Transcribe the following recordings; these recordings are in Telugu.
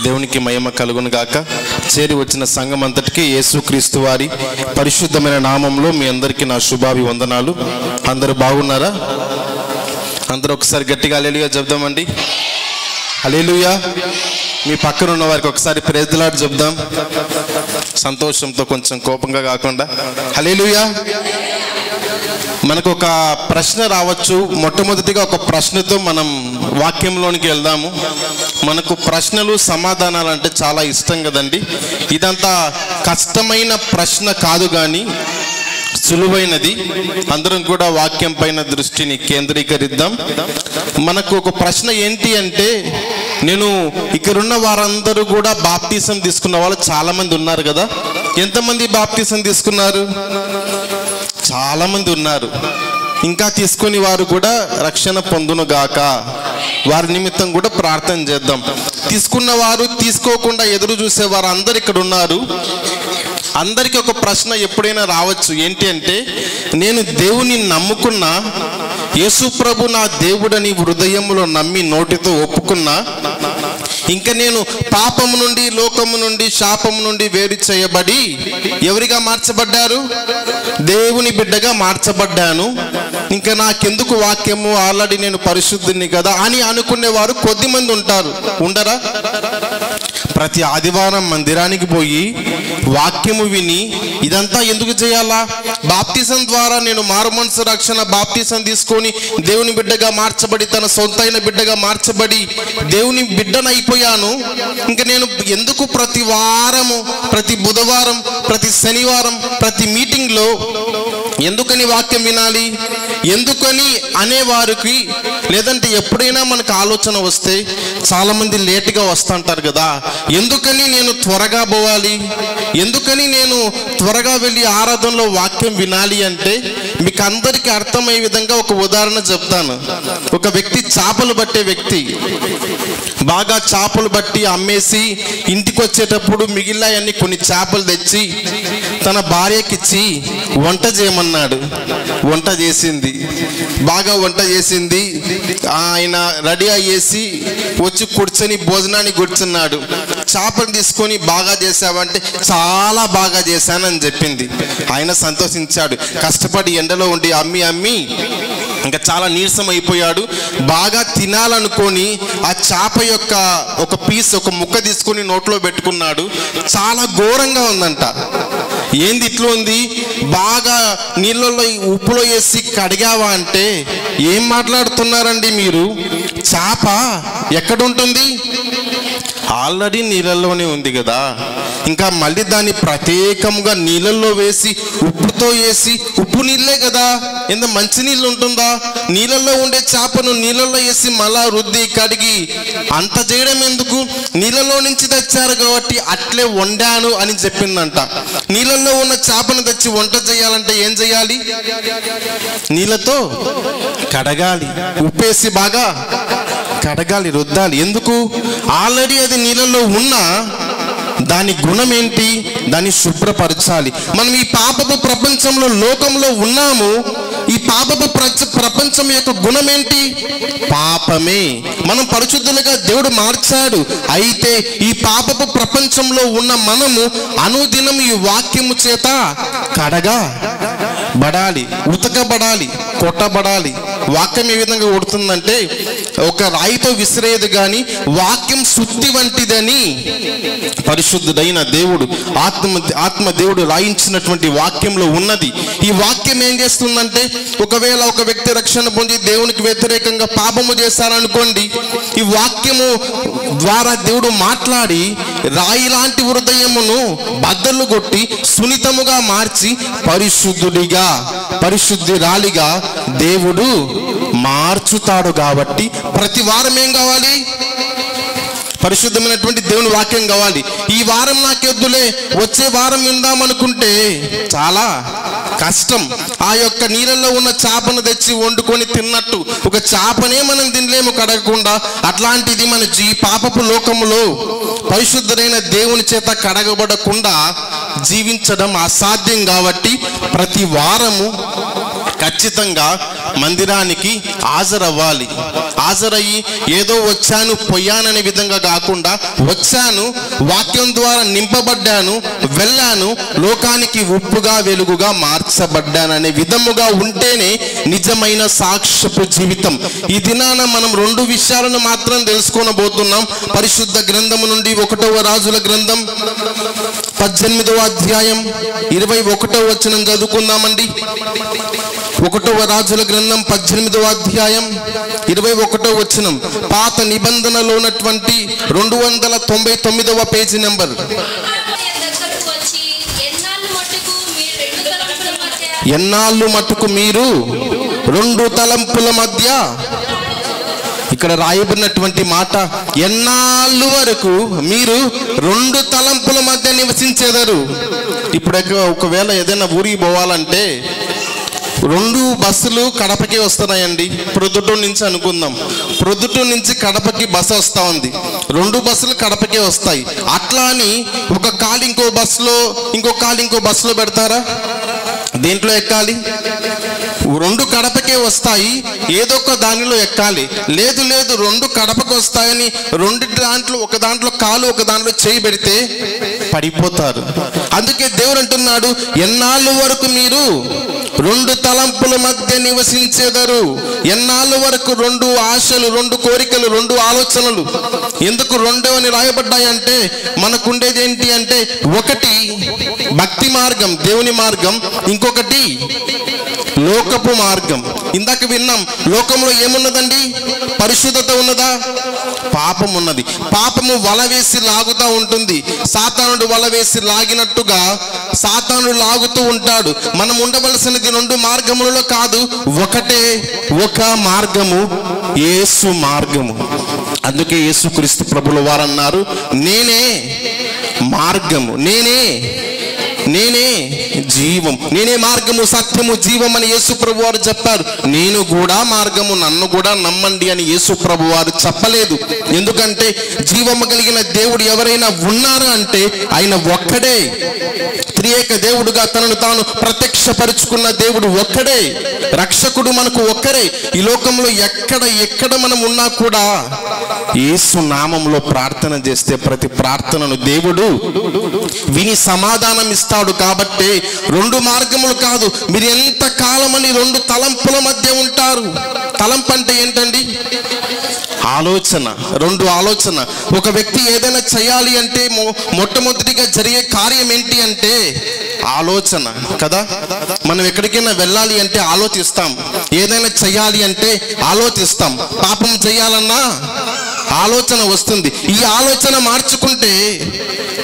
దేవునికి మహిమ కలుగును గాక. చేరి వచ్చిన సంఘం అంతటికి యేసుక్రీస్తు వారి పరిశుద్ధమైన నామంలో మీ అందరికీ నా శుభాభివందనాలు. అందరూ బాగున్నారా? అందరూ ఒకసారి గట్టిగా హల్లెలూయా చెప్దామండి. హల్లెలూయా. మీ పక్కన ఉన్న వారికి ఒకసారి ప్రైజ్ ది లార్డ్ చెప్దాం, సంతోషంతో, కొంచెం కోపంగా కాకుండా. హల్లెలూయా. మనకు ఒక ప్రశ్న రావచ్చు. మొట్టమొదటిగా ఒక ప్రశ్నతో మనం వాక్యంలోనికి వెళ్దాము. మనకు ప్రశ్నలు సమాధానాలు అంటే చాలా ఇష్టం కదండి. ఇదంతా కష్టమైన ప్రశ్న కాదు, కానీ సులువైనది. అందరం కూడా వాక్యం పైన దృష్టిని కేంద్రీకరిద్దాం. మనకు ఒక ప్రశ్న ఏంటి అంటే, నేను ఇక్కడున్న వారందరూ కూడా బాప్తిసం తీసుకున్న వాళ్ళు చాలా మంది ఉన్నారు కదా. ఎంతమంది బాప్తిసం తీసుకున్నారు? చాలా మంది ఉన్నారు. ఇంకా తీసుకుని వారు కూడా రక్షణ పొందును గాక. వారి నిమిత్తం కూడా ప్రార్థన చేద్దాం. తీసుకున్న వారు, తీసుకోకుండా ఎదురు చూసే వారు అందరు ఇక్కడ ఉన్నారు. అందరికీ ఒక ప్రశ్న ఎప్పుడైనా రావచ్చు. ఏంటి అంటే, నేను దేవుని నమ్ముకున్నా, యేసు ప్రభు నా దేవుడని హృదయంలో నమ్మి నోటితో ఒప్పుకున్నా, ఇంకా నేను పాపము నుండి, లోకము నుండి, శాపము నుండి వేరు చేయబడి ఎవరిగా మార్చబడ్డారు? దేవుని బిడ్డగా మార్చబడ్డాను. ఇంకా నాకెందుకు వాక్యము, ఆల్రెడీ నేను పరిశుద్ధుని కదా అని అనుకునేవారు కొద్దిమంది ఉంటారు. ఉండరా? ప్రతి ఆదివారం మందిరానికి పోయి వాక్యము విని ఇదంతా ఎందుకు చేయాలా? బాప్తిసం ద్వారా నేను మారుమనసు రక్షణ బాప్తిసం తీసుకొని దేవుని బిడ్డగా మార్చబడి, తన సొంతైన బిడ్డగా మార్చబడి దేవుని బిడ్డనైపోయాను. ఇంకా నేను ఎందుకు ప్రతి వారము, ప్రతి బుధవారం, ప్రతి శనివారం, ప్రతి మీటింగ్లో ఎందుకని వాక్యం వినాలి? ఎందుకని అనేవారికి, లేదంటే ఎప్పుడైనా మనకు ఆలోచన వస్తే చాలామంది లేటుగా వస్తుంటారు కదా. ఎందుకని నేను త్వరగా పోవాలి? ఎందుకని నేను త్వరగా వెళ్ళి ఆరాధనలో వాక్యం వినాలి అంటే, మీకు అందరికీ అర్థమయ్యే విధంగా ఒక ఉదాహరణ చెప్తాను. ఒక వ్యక్తి చేపలు పట్టే వ్యక్తి బాగా చేపలు బట్టి అమ్మేసి ఇంటికి వచ్చేటప్పుడు మిగిలినవన్నీ కొన్ని చేపలు తెచ్చి తన భార్యకిచ్చి వంట చేయమన్నాడు. వంట చేసింది, బాగా వంట చేసింది. ఆయన రెడీ అయ్యేసి వచ్చి కూర్చొని భోజనాన్ని కూర్చున్నాడు. చేపలు తీసుకొని, బాగా చేసావంటే చాలా బాగా చేశానని చెప్పింది. ఆయన సంతోషించాడు. కష్టపడి ఎండలో ఉండి అమ్మి ఇంకా చాలా నీరసం అయిపోయాడు. బాగా తినాలనుకొని ఆ చేప యొక్క ఒక పీస్, ఒక ముక్క తీసుకొని నోట్లో పెట్టుకున్నాడు. చాలా ఘోరంగా ఉందంట. ఏంది ఇట్లా ఉంది? బాగా నీళ్ళలో ఉప్పులో వేసి కడిగావా అంటే, ఏం మాట్లాడుతున్నారండి మీరు? చేప ఎక్కడుంటుంది? ఆల్రెడీ నీళ్ళల్లోనే ఉంది కదా. ఇంకా మళ్ళీ దాన్ని ప్రత్యేకంగా నీళ్ళల్లో వేసి, ఉప్పుతో వేసి, ఉప్పు నీళ్ళే కదా, ఎంత మంచి నీళ్ళు ఉంటుందా? నీళ్ళల్లో ఉండే చేపను నీళ్ళల్లో వేసి మళ్ళా రుద్ది కడిగి అంత చేయడం ఎందుకు? నీళ్ళలో నుంచి తెచ్చారు కాబట్టి అట్లే వండాను అని చెప్పిందంట. నీళ్ళల్లో ఉన్న చేపను తెచ్చి వంట చేయాలంటే ఏం చేయాలి? నీళ్ళతో కడగాలి, ఉప్పేసి బాగా కడగాలి, రుద్దాలి. ఎందుకు? ఆల్రెడీ అది నీళ్ళలో ఉన్నా దాని గుణం ఏంటి? దాన్ని శుభ్రపరచాలి. మనం ఈ పాపపు ప్రపంచంలో, లోకంలో ఉన్నాము. ఈ పాపపు ప్రపంచం యొక్క గుణం ఏంటి? పాపమే. మనం పరిశుద్ధులుగా దేవుడు మార్చాడు. అయితే ఈ పాపపు ప్రపంచంలో ఉన్న మనము అనుదినం ఈ వాక్యము చేత కడగబడాలి, ఉతకబడాలి, కొట్టబడాలి. వాక్యం ఏ విధంగా కొడుతుందంటే, ఒక రాయితో విసిరేది కానీ వాక్యం శుద్ధి వంటిదని పరిశుద్ధుడైన దేవుడు, ఆత్మ దేవుడు రాయించినటువంటి వాక్యంలో ఉన్నది. ఈ వాక్యం ఏం చేస్తుందంటే, ఒకవేళ ఒక వ్యక్తి రక్షణ పొంది దేవునికి వ్యతిరేకంగా పాపము చేశారనుకోండి, ఈ వాక్యము ద్వారా దేవుడు మాట్లాడి రాయి లాంటి హృదయమును బద్దలు కొట్టి సున్నితముగా మార్చి పరిశుద్ధుడిగా, పరిశుద్ధురాలిగా దేవుడు మార్చుతాడు. కాబట్టి ప్రతి వారం ఏం కావాలి? పరిశుద్ధమైనటువంటి దేవుని వాక్యం కావాలి. ఈ వారం నాకెద్దులే, వచ్చే వారం విందామనుకుంటే చాలా కష్టం. ఆ యొక్క నీళ్ళల్లో ఉన్న చేపను తెచ్చి వండుకొని తిన్నట్టు ఒక చేపనే మనం తినలేము కడగకుండా. అట్లాంటిది మన పాపపు లోకములో పరిశుద్ధుడైన దేవుని చేత కడగబడకుండా జీవించడం అసాధ్యం. కాబట్టి ప్రతి వారము ఖచ్చితంగా మందిరానికి హాజరవ్వాలి. హాజరయ్యి ఏదో వచ్చాను పోయాననే విధంగా కాకుండా, వచ్చాను, వాక్యం ద్వారా నింపబడ్డాను, వెళ్ళాను, లోకానికి ఉప్పుగా వెలుగుగా మార్చబడ్డాననే విధముగా ఉంటేనే నిజమైన సాక్ష్యపు జీవితం. ఈ దినాన మనం 2 విషయాలను మాత్రం తెలుసుకోనబోతున్నాం. పరిశుద్ధ గ్రంథము నుండి 1వ రాజుల గ్రంథం 18వ అధ్యాయం 21వ వచనం చదువుకుందామండి. 1వ రాజుల గ్రంథం 18వ అధ్యాయం 21వ వచనం. పాత నిబంధనలో ఉన్నటువంటి 299వ పేజీ నెంబర్. ఎన్నాళ్ళు మట్టుకు మీరు 2 తలంపుల మధ్య, ఇక్కడ రాయబడినటువంటి మాట, ఎన్నాళ్ళు వరకు మీరు 2 తలంపుల మధ్య నివసించేదారు. ఇప్పుడు ఒకవేళ ఏదైనా ఊరికి పోవాలంటే 2 బస్సులు కడపకి వస్తున్నాయండి. ప్రొద్దుటూరు నుంచి అనుకుందాం, ప్రొద్దుటూరు నుంచి కడపకి బస్సు వస్తూ ఉంది. 2 బస్సులు కడపకే వస్తాయి. అట్లా అని ఒక కాలు ఇంకో బస్సులో, ఇంకో కాలు ఇంకో బస్సులో పెడతారా? దేంట్లో ఎక్కాలి? 2 కడపకే వస్తాయి, ఏదో ఒక దానిలో ఎక్కాలి. లేదు 2 కడపకు వస్తాయని 2 దాంట్లో ఒక దాంట్లో కాలు ఒక దాంట్లో చేయి పెడితే పడిపోతారు. అందుకే దేవుడు అంటున్నాడు, ఎన్నాళ్ళు వరకు మీరు 2 తలంపుల మధ్య నివసించేదారు. ఎన్నాళ్ళు వరకు 2 ఆశలు, 2 కోరికలు, 2 ఆలోచనలు. ఎందుకు 2 అని రాయబడ్డాయంటే, మనకుండేది ఏంటి అంటే, ఒకటి భక్తి మార్గం, దేవుని మార్గం, ఇంకొకటి లోకపు మార్గం. ఇందాక విన్నాం, లోకంలో ఏమున్నదండి? పరిశుద్ధత ఉన్నదా? పాపం ఉన్నది. పాపము వల వేసి లాగుతూ ఉంటుంది. సాతానుడు వల వేసి లాగినట్టుగా సాతానుడు లాగుతూ ఉంటాడు. మనం ఉండవలసినది 2 మార్గములలో కాదు, ఒక మార్గము, యేసు మార్గము. అందుకే యేసుక్రీస్తు ప్రభుల వారు అన్నారు, నేనే మార్గము, నేనే జీవం, నేనే మార్గము, సత్యము, జీవం అని యేసు ప్రభు వారు చెప్పారు. నేను కూడా మార్గము, నన్ను కూడా నమ్మండి అని యేసు ప్రభు వారు చెప్పలేదు. ఎందుకంటే జీవము కలిగిన దేవుడు ఎవరైనా ఉన్నారు అంటే ఆయన ఒక్కడే. త్రియేక దేవుడుగా తనను తాను ప్రత్యక్షపరుచుకున్న దేవుడు ఒక్కడే. రక్షకుడు మనకు ఒక్కరే. ఈ లోకంలో ఎక్కడ మనం ఉన్నా కూడా యేసు నామములో ప్రార్థన చేస్తే ప్రతి ప్రార్థనను దేవుడు విని సమాధానం ఇస్తాడు. కాబట్టి 2 మార్గములు కాదు, మీరు ఎంత కాలమని 2 తలంపుల మధ్య ఉంటారు. తలంపు అంటే ఏంటండి? ఆలోచన. 2 ఆలోచన. ఒక వ్యక్తి ఏదైనా చేయాలి అంటే మొట్టమొదటిగా జరిగే కార్యం ఏంటి అంటే ఆలోచన కదా. మనం ఎక్కడికైనా వెళ్ళాలి అంటే ఆలోచిస్తాం, ఏదైనా చేయాలి అంటే ఆలోచిస్తాం. పాపం చేయాలన్నా ఆలోచన వస్తుంది. ఈ ఆలోచన మార్చుకుంటే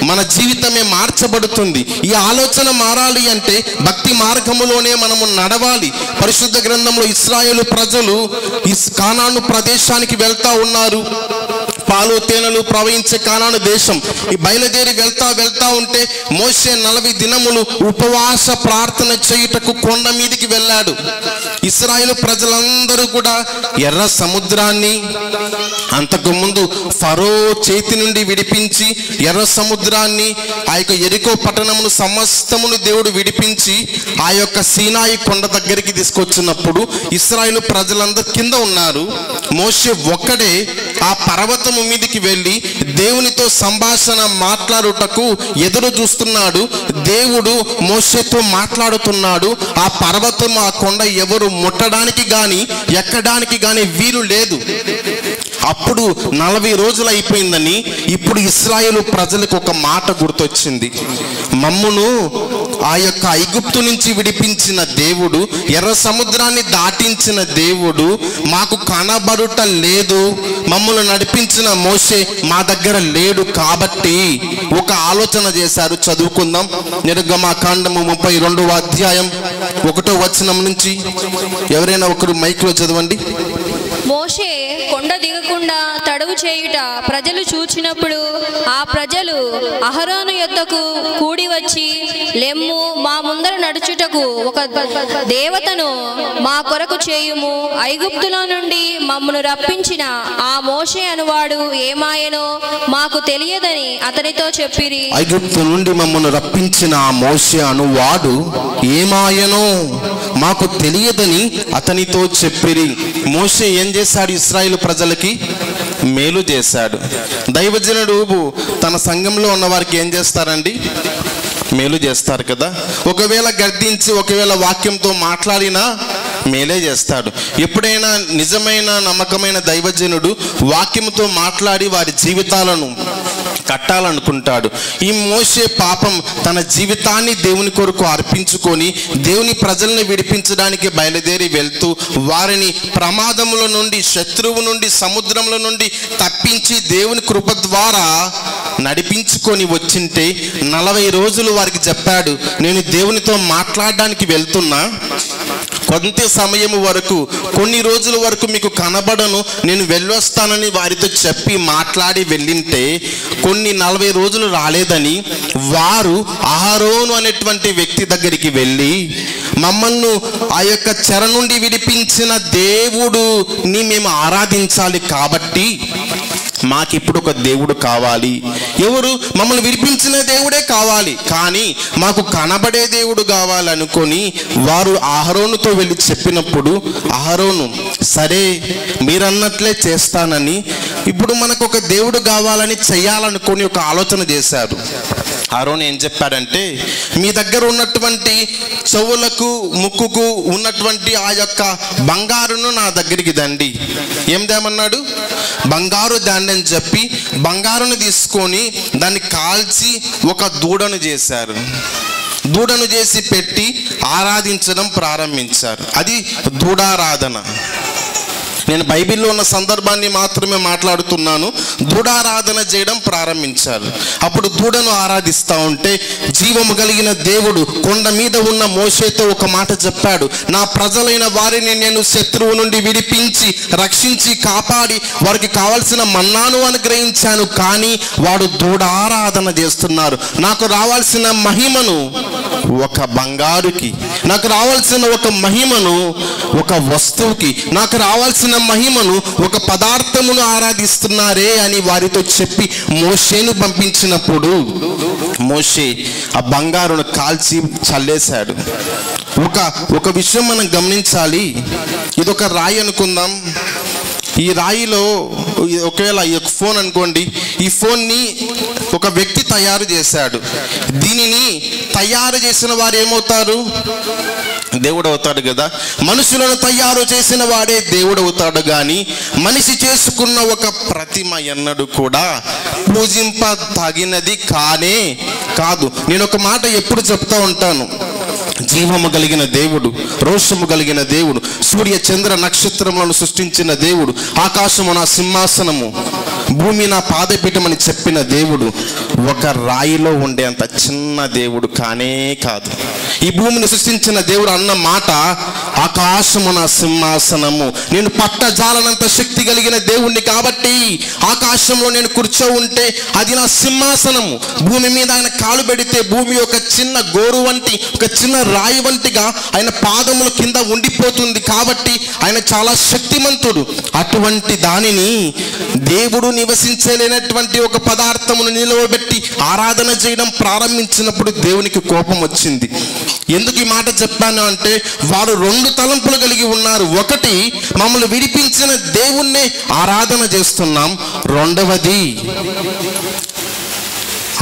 మన జీవితమే మార్చబడుతుంది. ఈ ఆలోచన మారాలి అంటే భక్తి మార్గములోనే మనము నడవాలి. పరిశుద్ధ గ్రంథంలో ఇశ్రాయేలు ప్రజలు కానాను ప్రదేశానికి వెళ్తా ఉన్నారు. పాలు తేనెలు ప్రవహించే కానాను దేశం. ఈ బయలుదేరి వెళ్తా ఉంటే మోషే 40 దినములు ఉపవాస ప్రార్థన చేయుటకు కొండ మీదికి వెళ్ళాడు. ఇశ్రాయేలు ప్రజలందరూ కూడా ఎర్ర సముద్రాన్ని, అంతకు ముందు ఫరో చేతి నుండి విడిపించి ఎర్ర సముద్రాన్ని, ఆ యొక్క యెరికో పట్టణమును సమస్తమును దేవుడు విడిపించి ఆ యొక్క సీనాయి కొండ దగ్గరికి తీసుకొచ్చినప్పుడు ఇశ్రాయేలు ప్రజలందరూ కింద ఉన్నారు. మోషే ఒక్కడే ఆ పర్వతము మీదికి వెళ్ళి దేవునితో సంభాషణ మాట్లాడుటకు ఎదురు చూస్తున్నాడు. దేవుడు మోషేతో మాట్లాడుతున్నాడు. ఆ పర్వతం, ఆ కొండ ఎవరు ముట్టడానికి గాని ఎక్కడానికి గాని వీలు లేదు. అప్పుడు 40 రోజులు అయిపోయిందని ఇప్పుడు ఇశ్రాయేలు ప్రజలకు ఒక మాట గుర్తొచ్చింది. మమ్మును ఆ యొక్క ఐగుప్తు నుంచి విడిపించిన దేవుడు, ఎర్ర సముద్రాన్ని దాటించిన దేవుడు మాకు కనబడుట లేదు. మమ్మల్ని నడిపించిన మోషే మా దగ్గర లేడు. కాబట్టి ఒక ఆలోచన చేశారు. చదువుకుందాం. నిర్గమకాండము 32వ అధ్యాయం 1వ వచనం నుంచి. ఎవరైనా ఒకరు మైక్లో చదవండి. మోషే కొండ దిగకుండా తడవు చేయుట ప్రజలు చూచినప్పుడు ఆ ప్రజలు అహరోను యొద్దకు కూడి వచ్చి, లెమ్ము, మా ముందర నడుచుటకు ఒక దేవతను మా కొరకు చేయుము. ఐగుప్తులో నుండి మమ్మను రప్పించిన ఆ మోషే అనువాడు ఏమాయనో మాకు తెలియదని అతనితో చెప్పిరి. ఐగుప్తు నుండి మమ్మను రప్పించిన ఆ మోషే అనువాడు ఏమాయనో మాకు తెలియదని అతనితో చెప్పిరి. మోషే ఏం చేశాడు? ఇశ్రాయేలు ప్రజలకి మేలు చేశాడు. దైవజనుడు తన సంఘంలో ఉన్న వారికి ఏం చేస్తారండి? మేలు చేస్తారు కదా. ఒకవేళ గద్దించి ఒకవేళ వాక్యంతో మాట్లాడినా మేలే చేస్తాడు. ఎప్పుడైనా నిజమైన నమ్మకమైన దైవజనుడు వాక్యంతో మాట్లాడి వారి జీవితాలను కట్టాలనుకుంటాడు. ఈ మోషే పాపం తన జీవితాన్ని దేవుని కొరకు అర్పించుకొని దేవుని ప్రజల్ని విడిపించడానికి బయలుదేరి వెళ్తూ వారిని ప్రమాదముల నుండి, శత్రువు నుండి, సముద్రముల నుండి తప్పించి దేవుని కృప ద్వారా నడిపించుకొని వచ్చింటే 40 రోజులు వారికి చెప్పాడు, నేను దేవునితో మాట్లాడడానికి వెళ్తున్నా, కొంత సమయం వరకు, కొన్ని రోజుల వరకు మీకు కనబడను, నేను వెళ్ళొస్తానని వారితో చెప్పి మాట్లాడి వెళ్ళింటే కొన్ని 40 రోజులు రాలేదని వారు అహరోను అనేటువంటి వ్యక్తి దగ్గరికి వెళ్ళి, మమ్మల్ని ఆ యొక్క చెర నుండి విడిపించిన దేవుడుని మేము ఆరాధించాలి, కాబట్టి మాకిప్పుడు ఒక దేవుడు కావాలి. ఎవరు? మమ్మల్ని విడిపించిన దేవుడే కావాలి, కానీ మాకు కనబడే దేవుడు కావాలనుకొని వారు అహరోనుతో వెళ్ళి చెప్పినప్పుడు అహరోను సరే మీరన్నట్లే చేస్తానని, ఇప్పుడు మనకు ఒక దేవుడు కావాలని చెయ్యాలనుకొని ఒక ఆలోచన చేశారు. అహరోను ఏం చెప్పాడంటే, మీ దగ్గర ఉన్నటువంటి చెవులకు ముక్కుకు ఉన్నటువంటి ఆ యొక్క బంగారును నా దగ్గరికి దండి. ఏం దేమన్నాడు? బంగారు దండి అని చెప్పి బంగారును తీసుకొని దాన్ని కాల్చి ఒక దూడను చేశారు. దూడను చేసి పెట్టి ఆరాధించడం ప్రారంభించారు. అది దూడారాధన. నేను బైబిల్లో ఉన్న సందర్భాన్ని మాత్రమే మాట్లాడుతున్నాను. దూడారాధన చేయడం ప్రారంభించారు. అప్పుడు దూడను ఆరాధిస్తూ ఉంటే జీవము కలిగిన దేవుడు కొండ మీద ఉన్న మోషేతో ఒక మాట చెప్పాడు, నా ప్రజలైన వారిని నేను శత్రువు నుండి విడిపించి రక్షించి కాపాడి వారికి కావాల్సిన మన్నాను అనుగ్రహించాను, కానీ వాడు దూడారాధన చేస్తున్నారు. నాకు రావాల్సిన మహిమను ఒక బంగారుకి, నాకు రావాల్సిన ఒక మహిమను ఒక వస్తువుకి, నాకు రావాల్సిన మహిమను ఒక పదార్థమును ఆరాధిస్తున్నారే అని వారితో చెప్పి మోషేను పంపించినప్పుడు మోషే ఆ బంగారును కాల్చి చల్లేశాడు. ఒక విషయం మనం గమనించాలి. ఇదొక రాయి అనుకుందాం. ఈ రాయిలో ఒకవేళ ఈ ఫోన్ అనుకోండి, ఈ ఫోన్ని ఒక వ్యక్తి తయారు చేశాడు. దీనిని తయారు చేసిన వారు ఏమవుతారు? దేవుడు అవుతాడు కదా. మనుషులను తయారు చేసిన వాడే దేవుడు అవుతాడు. కానీ మనిషి చేసుకున్న ఒక ప్రతిమ ఎన్నడూ కూడా పూజింప తగినది కానే కాదు. నేను ఒక మాట ఎప్పుడు చెప్తా ఉంటాను, జీవము కలిగిన దేవుడు, రోషము కలిగిన దేవుడు, సూర్య చంద్ర నక్షత్రములను సృష్టించిన దేవుడు, ఆకాశము నా సింహాసనము, భూమి నా పాదపీఠం అని చెప్పిన దేవుడు ఒక రాయిలో ఉండే అంత చిన్న దేవుడు కానే కాదు. ఈ భూమిని సృష్టించిన దేవుడు అన్న మాట, ఆకాశము నా సింహాసనము, నేను పట్టజాలనంత శక్తి కలిగిన దేవుణ్ణి కాబట్టి ఆకాశంలో నేను కూర్చో ఉంటే అది నా సింహాసనము. భూమి మీద ఆయన కాలు పెడితే భూమి ఒక చిన్న గోరు వంటి, ఒక చిన్న రాయి వంటిగా ఆయన పాదముల కింద ఉండిపోతుంది. కాబట్టి ఆయన చాలా శక్తిమంతుడు. అటువంటి దానిని దేవుడు నివసించలేనటువంటి ఒక పదార్థమును నిలవబెట్టి ఆరాధన చేయడం ప్రారంభించినప్పుడు దేవునికి కోపం వచ్చింది. ఎందుకు ఈ మాట చెప్పాను అంటే, వారు 2 తలంపులు కలిగి ఉన్నారు. ఒకటి, మమ్మల్ని విడిపించిన దేవుణ్ణే ఆరాధన చేస్తున్నాం. రెండవది,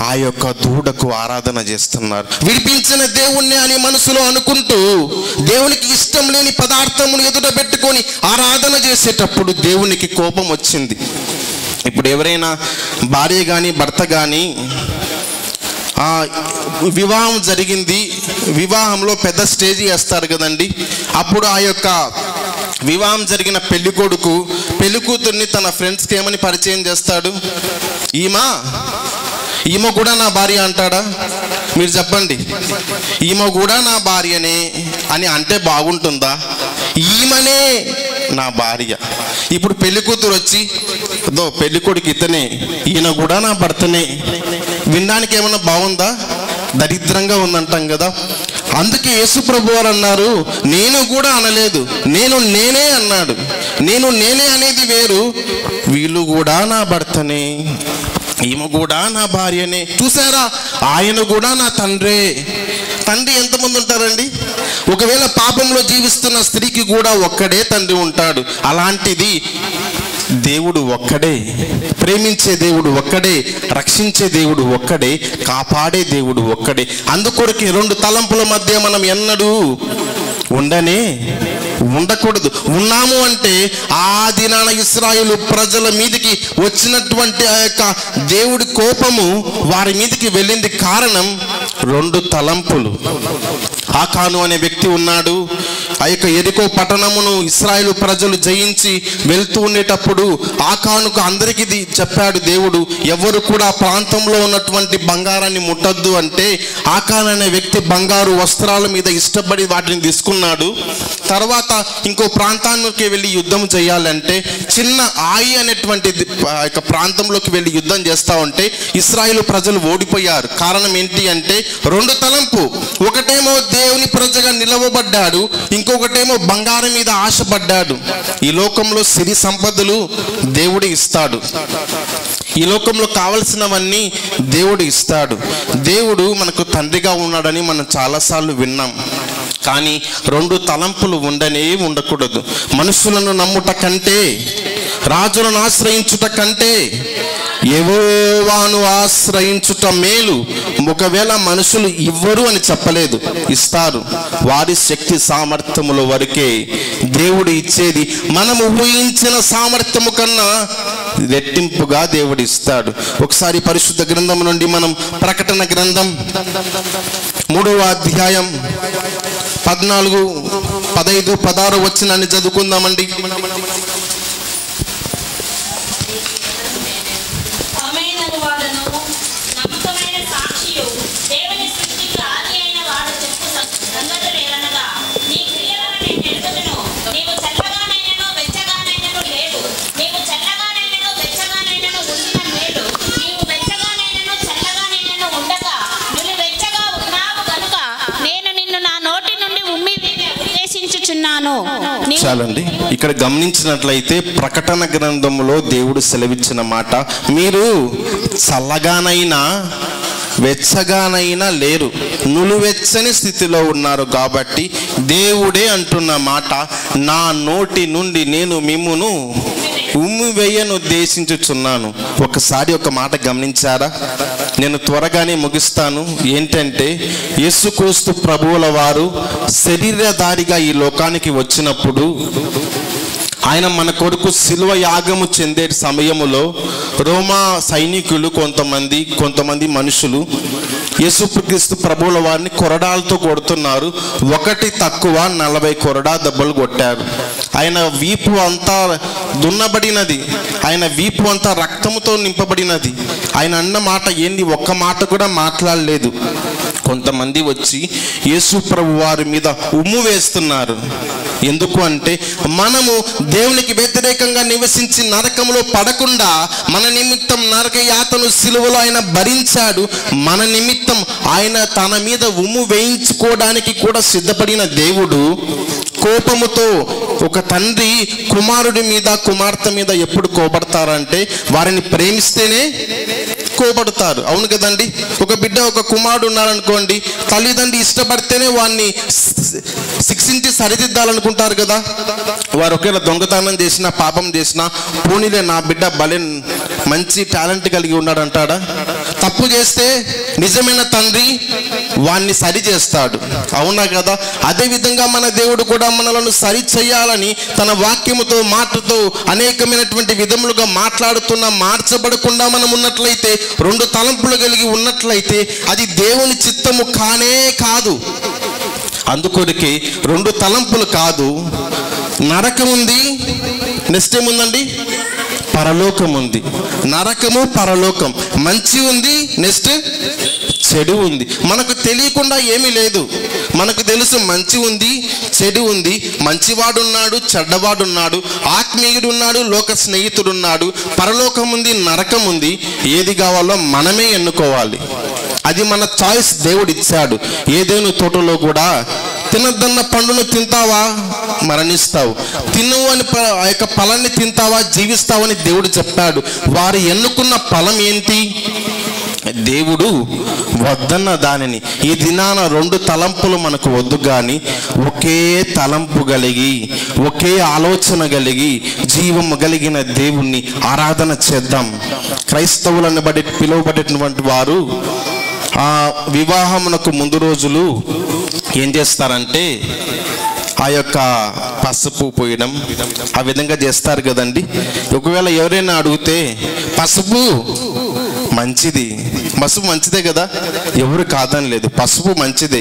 ఆ యొక్క దూడకు ఆరాధన చేస్తున్నారు. విడిపించిన దేవుణ్ణి అని మనసులో అనుకుంటూ దేవునికి ఇష్టం లేని పదార్థమును ఎదుట పెట్టుకొని ఆరాధన చేసేటప్పుడు దేవునికి కోపం వచ్చింది. ఇప్పుడు ఎవరైనా భార్య కానీ భర్త కానీ వివాహం జరిగింది, వివాహంలో పెద్ద స్టేజ్ వేస్తారు కదండి. అప్పుడు ఆ యొక్క వివాహం జరిగిన పెళ్లి కొడుకు పెళ్లి కూతుర్ని తన ఫ్రెండ్స్కి ఏమని పరిచయం చేస్తాడు? ఈమె కూడా నా భార్య అంటాడా? మీరు చెప్పండి. ఈమె కూడా నా భార్యనే అని అంటే బాగుంటుందా? ఈమెనే నా భార్య. ఇప్పుడు పెళ్లి కూతురు వచ్చి, పెళ్లి కొడుకు ఇతనే, ఈయన కూడా నా భర్తనే, వినడానికి ఏమన్నా బాగుందా? దరిద్రంగా ఉందంటాం కదా. అందుకే యేసు ప్రభు వారు అన్నారు, నేను కూడా అనలేదు, నేనే అన్నాడు. నేనే అనేది వేరు, వీళ్ళు కూడా నా భర్తనే, ఈమె కూడా నా భార్యనే. చూసారా, ఆయన కూడా నా తండ్రే. తండ్రి ఎంతమంది ఉంటారండి? ఒకవేళ పాపంలో జీవిస్తున్న స్త్రీకి కూడా ఒక్కడే తండ్రి ఉంటాడు. అలాంటిది దేవుడు ఒక్కడే, ప్రేమించే దేవుడు ఒక్కడే, రక్షించే దేవుడు ఒక్కడే, కాపాడే దేవుడు ఒక్కడే. అందుకొరకు రెండు తలంపుల మధ్య మనం ఎన్నడూ ఉండకూడదు. ఉన్నాము అంటే ఆ దినాన ఇశ్రాయేలు ప్రజల మీదకి వచ్చినటువంటి ఆ యొక్క దేవుడి కోపము వారి మీదకి వెళ్ళింది కారణం రెండు తలంపులు. ఆకాను అనే వ్యక్తి ఉన్నాడు. ఆ యొక్క యెరికో పట్టణమును ఇశ్రాయేలు ప్రజలు జయించి వెళ్తూ ఉండేటప్పుడు ఆకానుకు అందరికీ చెప్పాడు దేవుడు, ఎవరు కూడా ప్రాంతంలో ఉన్నటువంటి బంగారాన్ని ముట్టద్దు అంటే ఆకాను అనే వ్యక్తి బంగారు వస్త్రాల మీద ఇష్టపడి వాటిని తీసుకున్నాడు. తర్వాత ఇంకో ప్రాంతానికి వెళ్ళి యుద్ధం చేయాలంటే చిన్న ఆయి అనేటువంటి ప్రాంతంలోకి వెళ్ళి యుద్ధం చేస్తా ఉంటే ఇశ్రాయేలు ప్రజలు ఓడిపోయారు. కారణం ఏంటి అంటే రెండు తలంపు. ఒకటేమో దేవుని ప్రజగా నిలవబడ్డాడు, ఇంకొకటేమో బంగారం మీద ఆశపడ్డాడు. ఈ లోకంలో సిరి సంపదలు దేవుడు ఇస్తాడు, ఈ లోకంలో కావలసినవన్నీ దేవుడు ఇస్తాడు. దేవుడు మనకు తండ్రిగా ఉన్నాడని మనం చాలాసార్లు విన్నాం. కానీ రెండు తలంపులు ఉండకూడదు. మనుషులను నమ్ముట కంటే, రాజులను ఆశ్రయించుట కంటే యెహోవాను ఆశ్రయించుట మేలు. ఒకవేళ మనుషులు ఇవ్వరు అని చెప్పలేదు, ఇస్తారు. వారి శక్తి సామర్థ్యముల వరకే దేవుడు ఇచ్చేది. మనము ఊహించిన సామర్థ్యము కన్నా రెట్టింపుగా దేవుడు ఇస్తాడు. ఒకసారి పరిశుద్ధ గ్రంథం నుండి మనం ప్రకటన గ్రంథం 3వ అధ్యాయం 14, 15, 16 వచనాన్ని చదువుకుందామండి. చాలండి. ఇక్కడ గమనించినట్లయితే ప్రకటన గ్రంథంలో దేవుడు సెలవిచ్చిన మాట, మీరు చల్లగానైనా వెచ్చగానైనా లేరు, నులువెచ్చని స్థితిలో ఉన్నారు. కాబట్టి దేవుడే అంటున్న మాట, నా నోటి నుండి నేను మిమ్మును ఉమ్మివేయను ఉద్దేశించుచున్నాను. ఒకసారి ఒక మాట గమనించారా? నేను త్వరగానే ముగిస్తాను. ఏంటంటే యేసుక్రీస్తు ప్రభువుల వారు శరీరధారిగా ఈ లోకానికి వచ్చినప్పుడు ఆయన మన కొరకు శిలువ యాగము చెందే సమయములో రోమా సైనికులు కొంతమంది మనుషులు యేసుక్రీస్తు ప్రభువుల వారిని కొరడాలతో కొడుతున్నారు. ఒకటి తక్కువ 40 కొరడా దెబ్బలు కొట్టారు. ఆయన వీపు అంతా దున్నబడినది, ఆయన వీపు అంతా రక్తముతో నింపబడినది. ఆయన అన్న మాట ఏంది? ఒక్క మాట కూడా మాట్లాడలేదు. కొంతమంది వచ్చి యేసు ప్రభు వారి మీద ఉమ్ము వేస్తున్నారు. ఎందుకు అంటే మనము దేవునికి వ్యతిరేకంగా నివసించి నరకంలో పడకుండా మన నిమిత్తం నరక యాతను సిలువలో ఆయన భరించాడు. మన నిమిత్తం ఆయన తన మీద ఉమ్ము వేయించుకోవడానికి కూడా సిద్ధపడిన దేవుడు కోపముతో, ఒక తండ్రి కుమారుడి మీద కుమార్తె మీద ఎప్పుడు కోపడతారంటే వారిని ప్రేమిస్తేనే కోపడతారు. అవును కదండి? ఒక బిడ్డ, ఒక కుమారుడు ఉన్నారనుకోండి, తల్లిదండ్రి ఇష్టపడితేనే వాడిని శిక్షించి సరిదిద్దాలనుకుంటారు కదా. వారు ఒకవేళ దొంగతనం చేసినా పాపం చేసినా పోనీలే నా బిడ్డ భలే మంచి టాలెంట్ కలిగి ఉన్నాడు అంటాడా? తప్పు చేస్తే నిజమైన తండ్రి వాణ్ణి సరి చేస్తాడు. అవునా కదా? అదేవిధంగా మన దేవుడు కూడా మనలను సరి చేయాలని తన వాక్యముతో మాటతో అనేకమైనటువంటి విధములుగా మార్చబడకుండా మనం ఉన్నట్లయితే, రెండు తలంపులు కలిగి ఉన్నట్లయితే అది దేవుని చిత్తము కానే కాదు. అందుకొరకే రెండు తలంపులు కాదు. నరకం ఉంది, నెక్స్ట్ ఏముందండి? పరలోకం ఉంది. నరకము, పరలోకం, మంచి ఉంది, నెక్స్ట్ చెడు ఉంది. మనకు తెలియకుండా ఏమీ లేదు. మనకు తెలుసు మంచి ఉంది, చెడు ఉంది. మంచివాడున్నాడు, చెడ్డవాడున్నాడు, ఆత్మీయుడు ఉన్నాడు, లోక స్నేహితుడు ఉన్నాడు, పరలోకం ఉంది, నరకం ఉంది. ఏది కావాలో మనమే ఎన్నుకోవాలి. అది మన చాయిస్ దేవుడు ఇచ్చాడు. ఏదేను తోటలో కూడా తినద్దన్న పండును తింటావా మరణిస్తావు, తిను అని ఆ యొక్క ఫలాన్ని తింటావా జీవిస్తావని దేవుడు చెప్పాడు. వారు ఎన్నుకున్న ఫలం ఏంటి? దేవుడు వద్దన్న దానిని. ఈ దినాన 2 తలంపులు మనకు వద్దు, కానీ ఒకే తలంపు కలిగి, ఒకే ఆలోచన కలిగి, జీవము కలిగిన దేవుణ్ణి ఆరాధన చేద్దాం. క్రైస్తవులను పిలువబడేటువంటి వారు ఆ వివాహమునకు ముందు రోజులు ఏం చేస్తారంటే ఆ యొక్క పసుపు పోయడం ఆ విధంగా చేస్తారు కదండి. ఒకవేళ ఎవరైనా అడిగితే పసుపు మంచిదే కదా, ఎవరు కాదని లేదు, పసుపు మంచిదే.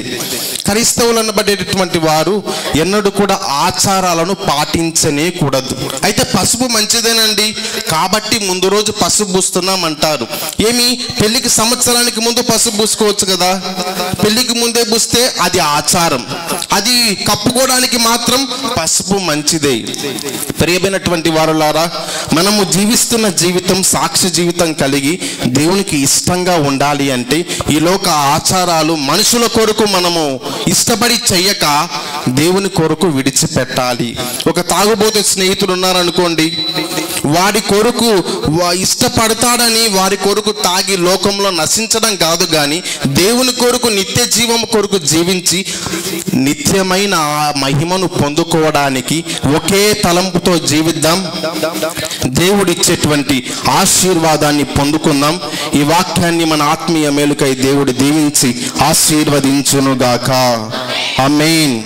క్రైస్తవులు అనబడేటటువంటి వారు ఎన్నడూ కూడా ఆచారాలను పాటించనే కూడదు. అయితే పసుపు మంచిదేనండి కాబట్టి ముందు రోజు పసుపు పూస్తున్నాం అంటారు. ఏమి, పెళ్లికి సంవత్సరానికి ముందు పసుపు పూసుకోవచ్చు కదా, పెళ్లికి ముందే పూస్తే అది ఆచారం, అది కప్పుకోవడానికి మాత్రం పసుపు మంచిదే. ప్రియమైనటువంటి వారులారా, మనము జీవిస్తున్న జీవితం సాక్షి జీవితం కలిగి దేవునికి ఇష్టంగా ఉండాలి అంటే ఈ లోక ఆచారాలు మనుషుల కొరకు మనము ఇష్టపడి చెయ్యక దేవుని కొరకు విడిచిపెట్టాలి. ఒక తాగుబోతే స్నేహితులు ఉన్నారనుకోండి, వాడి కొరకు ఇష్టపడతాడని వారి కొరకు తాగి లోకంలో నశించడం కాదు, కానీ దేవుని కొరకు నిత్య జీవం కొరకు జీవించి నిత్యమైన మహిమను పొందుకోవడానికి ఒకే తలంపుతో జీవిద్దాం. దేవుడిచ్చేటువంటి ఆశీర్వాదాన్ని పొందుకుందాం. ఈ వాక్యాన్ని మన ఆత్మీయ మేలుకై దేవుడు దీవించి ఆశీర్వదించునుగాక. ఆమేన్.